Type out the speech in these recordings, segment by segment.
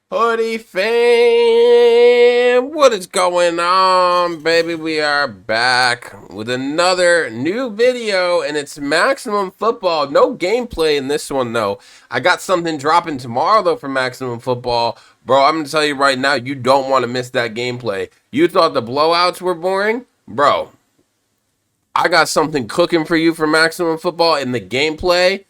Hoodie fam, what is going on, baby? We are back with another new video, and it's Maximum Football. No gameplay in this one, though. I got something dropping tomorrow, though, for Maximum Football. Bro, I'm going to tell you right now, you don't want to miss that gameplay. You thought the blowouts were boring? Bro, I got something cooking for you for Maximum Football in the gameplay.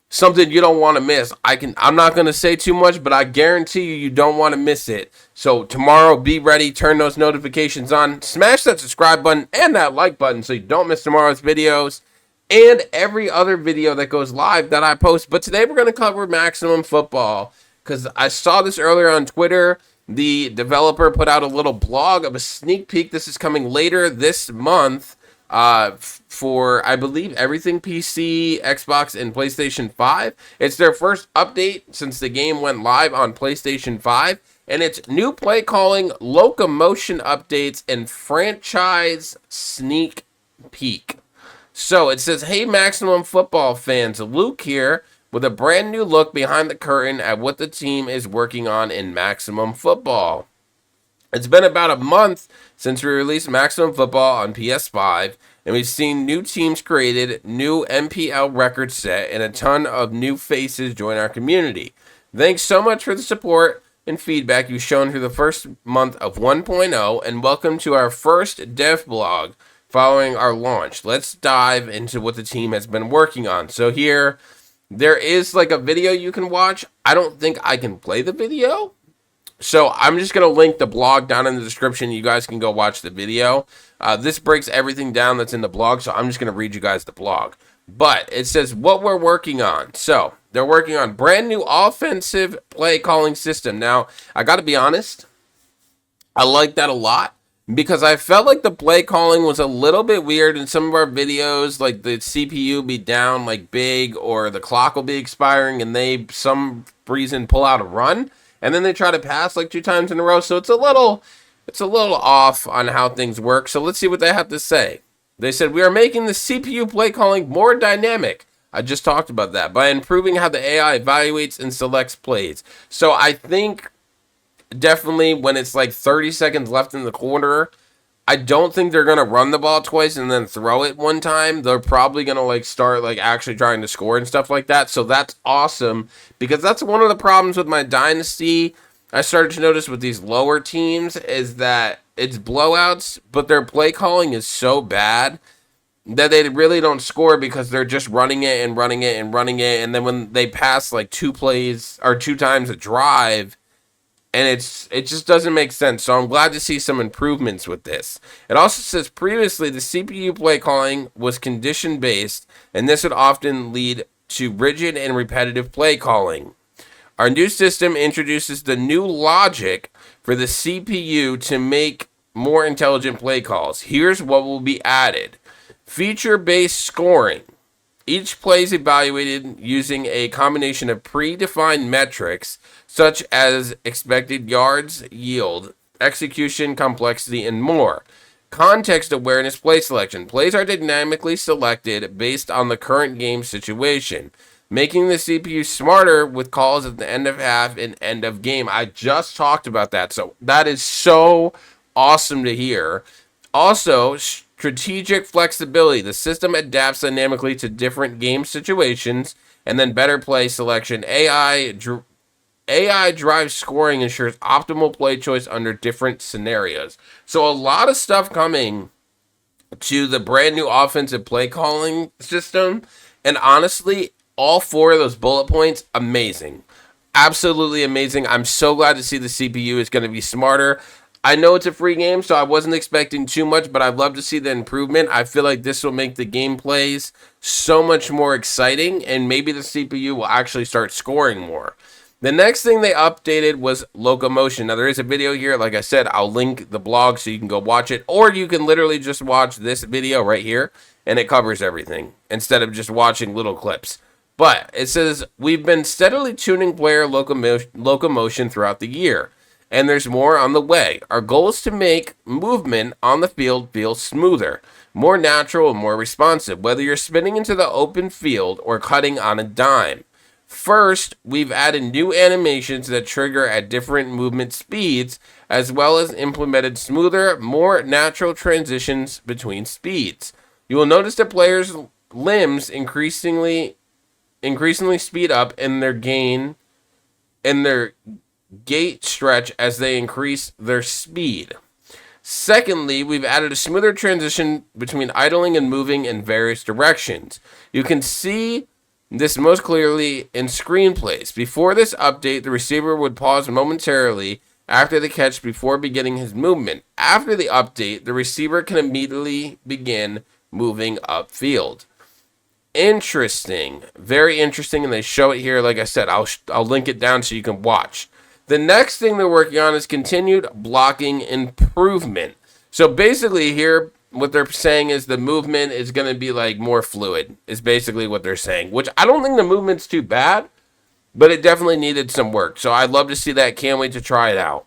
Something you don't want to miss. I'm not going to say too much, but I guarantee you don't want to miss it. So tomorrow, be ready, turn those notifications on, smash that subscribe button and that like button so you don't miss tomorrow's videos and every other video that goes live that I post. But today we're going to cover Maximum Football because I saw this earlier on Twitter. The developer put out a little blog of a sneak peek. This is coming later this month for, I believe, everything PC, Xbox, and PlayStation 5. It's their first update since the game went live on PlayStation 5, and it's new play calling, locomotion updates, and franchise sneak peek. So it says, hey, Maximum Football fans, Luke here with a brand new look behind the curtain at what the team is working on in Maximum Football. It's been about a month since we released Maximum Football on PS5, and we've seen new teams created, new MPL records set, and a ton of new faces join our community. Thanks so much for the support and feedback you've shown through the first month of 1.0, and welcome to our first dev blog following our launch. Let's dive into what the team has been working on. So here, there is like a video you can watch. I don't think I can play the video. So I'm just going to link the blog down in the description. You guys can go watch the video. This breaks everything down that's in the blog, so I'm just going to read you guys the blog. But it says what we're working on. So they're working on brand new offensive play calling system. Now, I got to be honest, I like that a lot because I felt like the play calling was a little bit weird in some of our videos, like the CPU be down like big or the clock will be expiring and they, some reason, pull out a run. And then they try to pass like 2 times in a row. So it's a little off on how things work. So let's see what they have to say. They said, we are making the CPU play calling more dynamic. I just talked about that. By improving how the AI evaluates and selects plays. So I think definitely when it's like 30 seconds left in the quarter, I don't think they're going to run the ball twice and then throw it one time. They're probably going to like start like actually trying to score and stuff like that. So that's awesome because that's one of the problems with my dynasty. I started to notice with these lower teams is that it's blowouts, but their play calling is so bad that they really don't score because they're just running it and running it and running it. And then when they pass like 2 plays or 2 times a drive, and it just doesn't make sense. So I'm glad to see some improvements with this. It also says previously the CPU play calling was condition based, and this would often lead to rigid and repetitive play calling. Our new system introduces the new logic for the CPU to make more intelligent play calls. Here's what will be added. Feature-based scoring. Each play is evaluated using a combination of predefined metrics such as expected yards, yield, execution, complexity, and more. Context awareness play selection. Plays are dynamically selected based on the current game situation, making the CPU smarter with calls at the end of half and end of game. I just talked about that, so that is so awesome to hear. Also, strategic flexibility. The system adapts dynamically to different game situations, and then better play selection. AI drives scoring, ensures optimal play choice under different scenarios. So a lot of stuff coming to the brand new offensive play calling system, and honestly, all 4 of those bullet points, amazing. Absolutely amazing. I'm so glad to see the CPU is going to be smarter. I know it's a free game, so I wasn't expecting too much, but I'd love to see the improvement. I feel like this will make the gameplays so much more exciting, and maybe the CPU will actually start scoring more. The next thing they updated was Locomotion. Now, there is a video here. Like I said, I'll link the blog so you can go watch it, or you can literally just watch this video right here, and it covers everything instead of just watching little clips. But it says, we've been steadily tuning player locomotion throughout the year, and there's more on the way. Our goal is to make movement on the field feel smoother, more natural, and more responsive, whether you're spinning into the open field or cutting on a dime. First, we've added new animations that trigger at different movement speeds, as well as implemented smoother, more natural transitions between speeds. You will notice that players' limbs increasingly speed up in their gait stretch as they increase their speed. Secondly, we've added a smoother transition between idling and moving in various directions. You can see this most clearly in screenplays. Before this update, the receiver would pause momentarily after the catch before beginning his movement. After the update, the receiver can immediately begin moving upfield. Interesting, very interesting, and they show it here. Like I said, I'll link it down so you can watch. The next thing they're working on is continued blocking improvement. So basically here, what they're saying is the movement is going to be like more fluid, is basically what they're saying, which I don't think the movement's too bad, but it definitely needed some work. So I'd love to see that. Can't wait to try it out.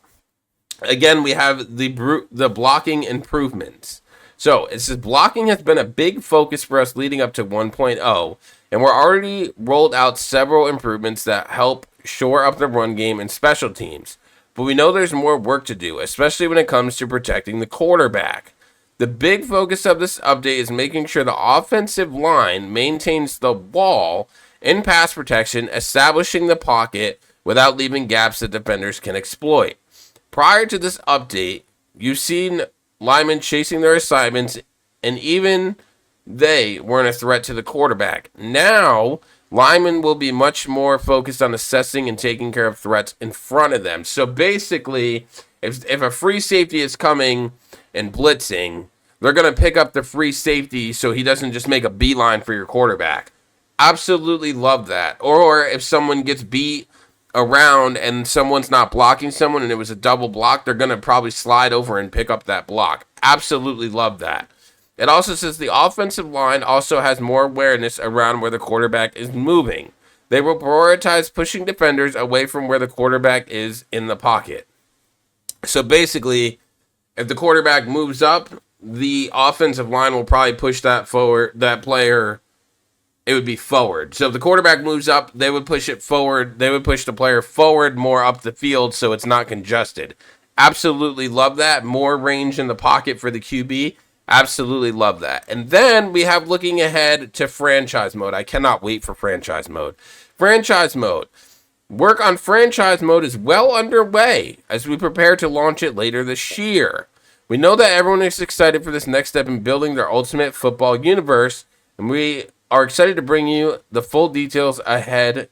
Again, we have the blocking improvements. So it says blocking has been a big focus for us leading up to 1.0, and we're already rolled out several improvements that help shore up the run game and special teams. But we know there's more work to do, especially when it comes to protecting the quarterback. The big focus of this update is making sure the offensive line maintains the wall in pass protection, establishing the pocket without leaving gaps that defenders can exploit. Prior to this update, you've seen linemen chasing their assignments, and even they weren't a threat to the quarterback. Now, linemen will be much more focused on assessing and taking care of threats in front of them. So basically, if a free safety is coming and blitzing, they're going to pick up the free safety so he doesn't just make a beeline for your quarterback. Absolutely love that. Or if someone gets beat around and someone's not blocking someone and it was a double block, they're going to probably slide over and pick up that block. Absolutely love that. It also says the offensive line also has more awareness around where the quarterback is moving. They will prioritize pushing defenders away from where the quarterback is in the pocket. So basically, if the quarterback moves up, the offensive line will probably push that player. It would be forward. So if the quarterback moves up, they would push it forward. They would push the player forward more up the field so it's not congested. Absolutely love that. More range in the pocket for the QB. Absolutely love that. And then we have looking ahead to franchise mode. I cannot wait for franchise mode. Franchise mode. Work on franchise mode is well underway as we prepare to launch it later this year. We know that everyone is excited for this next step in building their ultimate football universe, and we are excited to bring you the full details ahead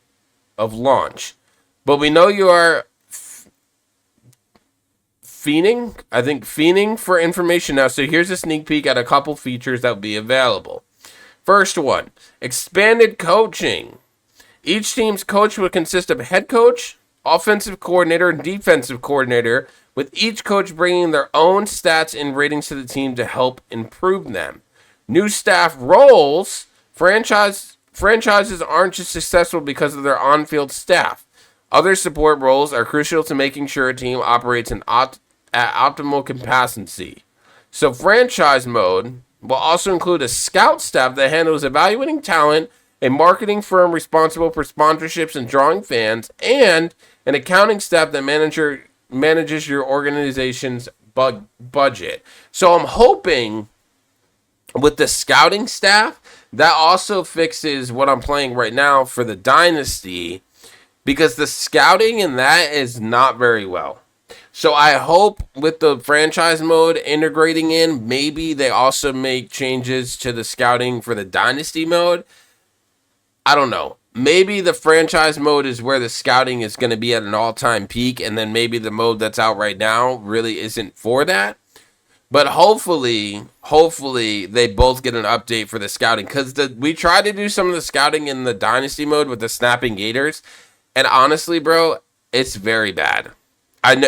of launch. But we know you are fiending for information now. So here's a sneak peek at a couple features that will be available. First one, expanded coaching. Each team's coach would consist of head coach, offensive coordinator, and defensive coordinator, with each coach bringing their own stats and ratings to the team to help improve them. New staff roles. Franchises aren't just successful because of their on-field staff. Other support roles are crucial to making sure a team operates at optimal capacity. So franchise mode will also include a scout staff that handles evaluating talent, a marketing firm responsible for sponsorships and drawing fans, and an accounting staff that manages your organization's budget. So I'm hoping with the scouting staff, that also fixes what I'm playing right now for the Dynasty, because the scouting in that is not very well. So I hope with the franchise mode integrating in, maybe they also make changes to the scouting for the Dynasty mode. I don't know. Maybe the franchise mode is where the scouting is going to be at an all-time peak, and then maybe the mode that's out right now really isn't for that. But hopefully they both get an update for the scouting, because we tried to do some of the scouting in the Dynasty mode with the Snapping Gators, and honestly, bro, it's very bad. And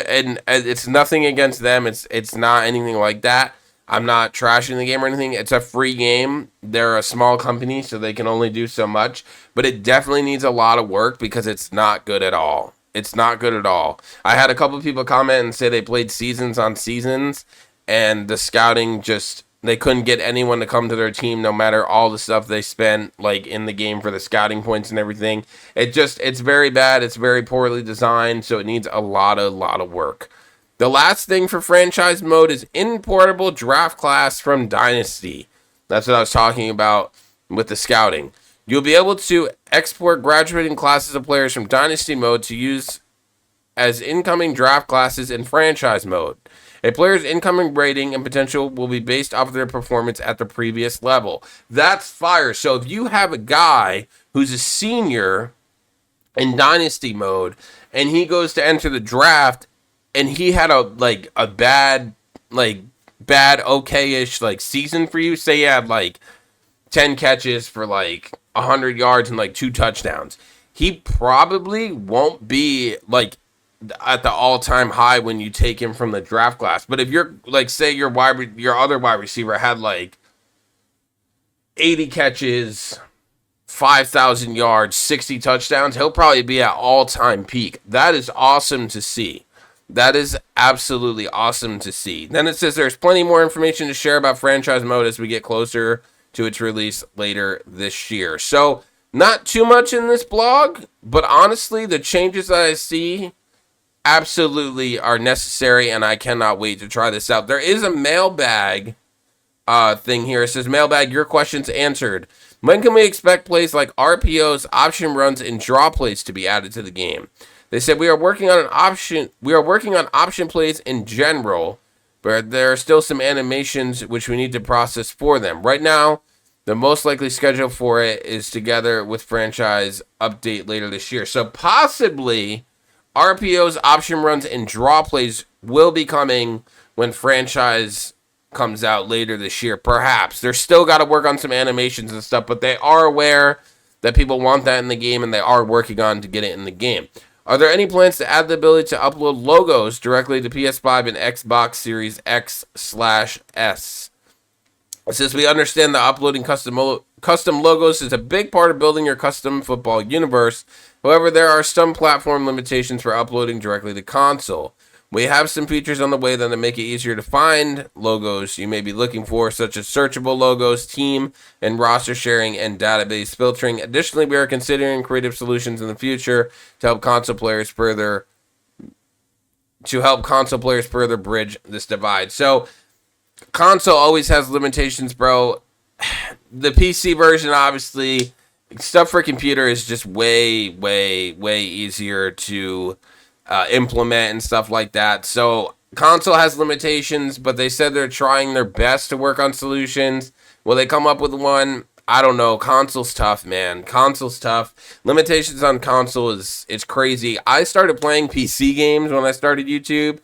it's nothing against them. It's not anything like that. I'm not trashing the game or anything. It's a free game. They're a small company, so they can only do so much. But it definitely needs a lot of work because it's not good at all. It's not good at all. I had a couple of people comment and say they played seasons on seasons, and the scouting just they couldn't get anyone to come to their team no matter all the stuff they spent like in the game for the scouting points and everything. It's very bad. It's very poorly designed, so it needs a lot of work. The last thing for franchise mode is importable draft class from Dynasty. That's what I was talking about with the scouting. You'll be able to export graduating classes of players from Dynasty mode to use as incoming draft classes in franchise mode. A player's incoming rating and potential will be based off of their performance at the previous level. That's fire. So if you have a guy who's a senior in Dynasty mode and he goes to enter the draft and he had a bad okay-ish season for you, say you had 10 catches for 100 yards and 2 touchdowns, he probably won't be at the all-time high when you take him from the draft class. But if you're say your other wide receiver had 80 catches, 5,000 yards, 60 touchdowns, he'll probably be at all-time peak. That is awesome to see. That is absolutely awesome to see. Then it says there's plenty more information to share about franchise mode as we get closer to its release later this year. So not too much in this blog, but honestly, the changes that I see absolutely are necessary, and I cannot wait to try this out. There is a mailbag thing here. It says, mailbag, your questions answered. When can we expect plays like RPOs, option runs, and draw plays to be added to the game? They said we are working on option plays in general, but there are still some animations which we need to process for them. Right now, the most likely schedule for it is together with franchise update later this year. So possibly RPOs, option runs, and draw plays will be coming when franchise comes out later this year. Perhaps. They're still got to work on some animations and stuff, but they are aware that people want that in the game, and they are working on to get it in the game. Are there any plans to add the ability to upload logos directly to PS5 and Xbox Series X/S? It says we understand that uploading custom logos is a big part of building your custom football universe. However, there are some platform limitations for uploading directly to console. We have some features on the way that make it easier to find logos you may be looking for, such as searchable logos, team and roster sharing, and database filtering. Additionally, we are considering creative solutions in the future to help console players further bridge this divide. So, console always has limitations, bro. The PC version, obviously, stuff for computer is just way easier to implement and stuff like that. So console has limitations, but they said they're trying their best to work on solutions. Will they come up with one? I don't know. Console's tough, man. Console's tough. Limitations on console it's crazy. I started playing PC games when I started YouTube,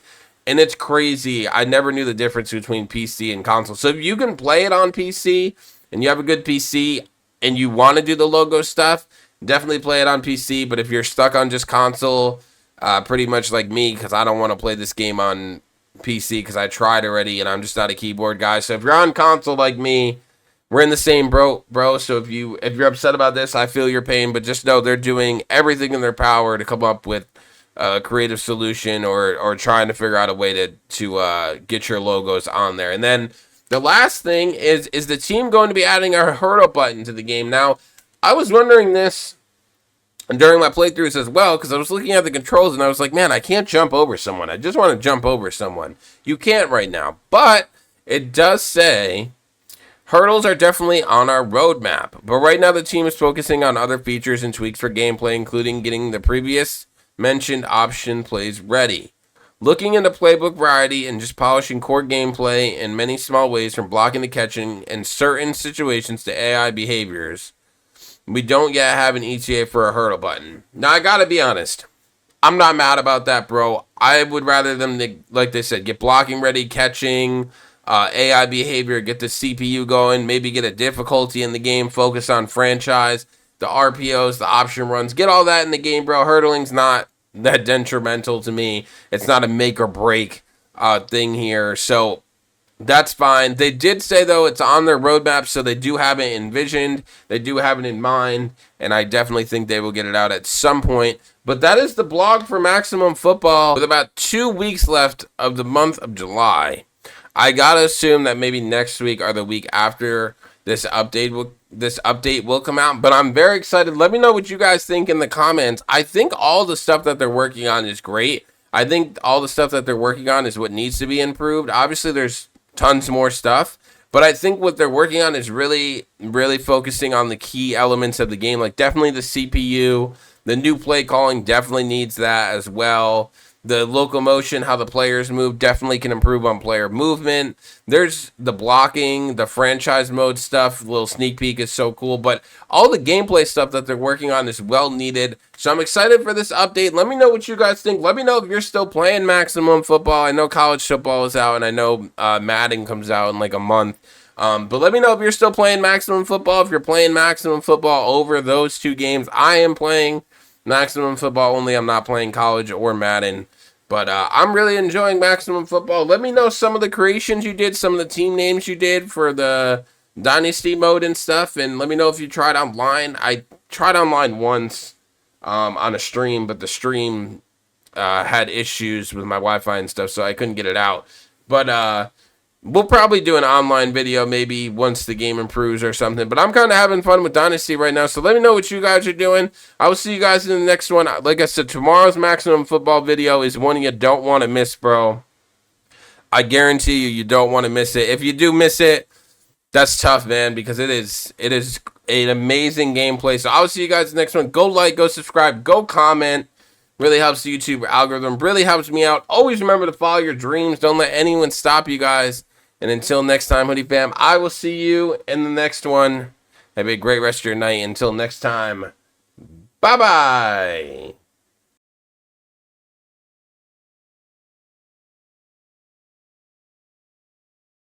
and it's crazy. I never knew the difference between PC and console. So if you can play it on PC and you have a good PC and you want to do the logo stuff, definitely play it on PC. But if you're stuck on just console, pretty much like me, because I don't want to play this game on PC because I tried already and I'm just not a keyboard guy. So if you're on console like me, we're in the same bro. So if you're upset about this, I feel your pain, but just know they're doing everything in their power to come up with a creative solution or trying to figure out a way to get your logos on there. And then the last thing is the team going to be adding a hurdle button to the game? Now, I was wondering this during my playthroughs as well, because I was looking at the controls and I was like, man, I can't jump over someone. I just want to jump over someone. You can't right now. But it does say hurdles are definitely on our roadmap. But right now the team is focusing on other features and tweaks for gameplay, including getting the previous mentioned option plays ready. Looking into playbook variety and just polishing core gameplay in many small ways, from blocking to catching in certain situations to AI behaviors. We don't yet have an ETA for a hurdle button. Now, I gotta be honest. I'm not mad about that, bro. I would rather them, like they said, get blocking ready, catching, AI behavior, get the CPU going, maybe get a difficulty in the game, focus on franchise, the RPOs, the option runs, get all that in the game, bro. Hurdling's not that detrimental to me. It's not a make or break thing here. So that's fine. They did say, though, it's on their roadmap, so they do have it envisioned. They do have it in mind, and I definitely think they will get it out at some point. But that is the blog for Maximum Football. With about 2 weeks left of the month of July, I gotta assume that maybe next week or the week after this update will come out. But I'm very excited. Let me know what you guys think in the comments. I think all the stuff that they're working on is great. I think all the stuff that they're working on is what needs to be improved. Obviously, there's tons more stuff. But I think what they're working on is really, really focusing on the key elements of the game. Like definitely the CPU, the new play calling definitely needs that as well. The locomotion, how the players move, definitely can improve on player movement. There's the blocking, the franchise mode stuff. Little sneak peek is so cool. But all the gameplay stuff that they're working on is well needed. So I'm excited for this update. Let me know what you guys think. Let me know if you're still playing Maximum Football. I know college football is out, and I know Madden comes out in like a month. But let me know if you're still playing Maximum Football. If you're playing Maximum Football over those two games, I am playing Maximum Football only. I'm not playing college or Madden. But I'm really enjoying Maximum Football. Let me know some of the creations you did, some of the team names you did for the Dynasty mode and stuff. And let me know if you tried online. I tried online once on a stream, but the stream had issues with my Wi-Fi and stuff, so I couldn't get it out. But we'll probably do an online video maybe once the game improves or something. But I'm kind of having fun with Dynasty right now. So let me know what you guys are doing. I will see you guys in the next one. Like I said, tomorrow's Maximum Football video is one you don't want to miss, bro. I guarantee you don't want to miss it. If you do miss it, that's tough, man, because it is an amazing gameplay. So I'll see you guys in the next one. Go like, go subscribe, go comment. Really helps the YouTube algorithm. Really helps me out. Always remember to follow your dreams. Don't let anyone stop you guys. And until next time, Hoodie Fam, I will see you in the next one. Have a great rest of your night. Until next time, bye-bye.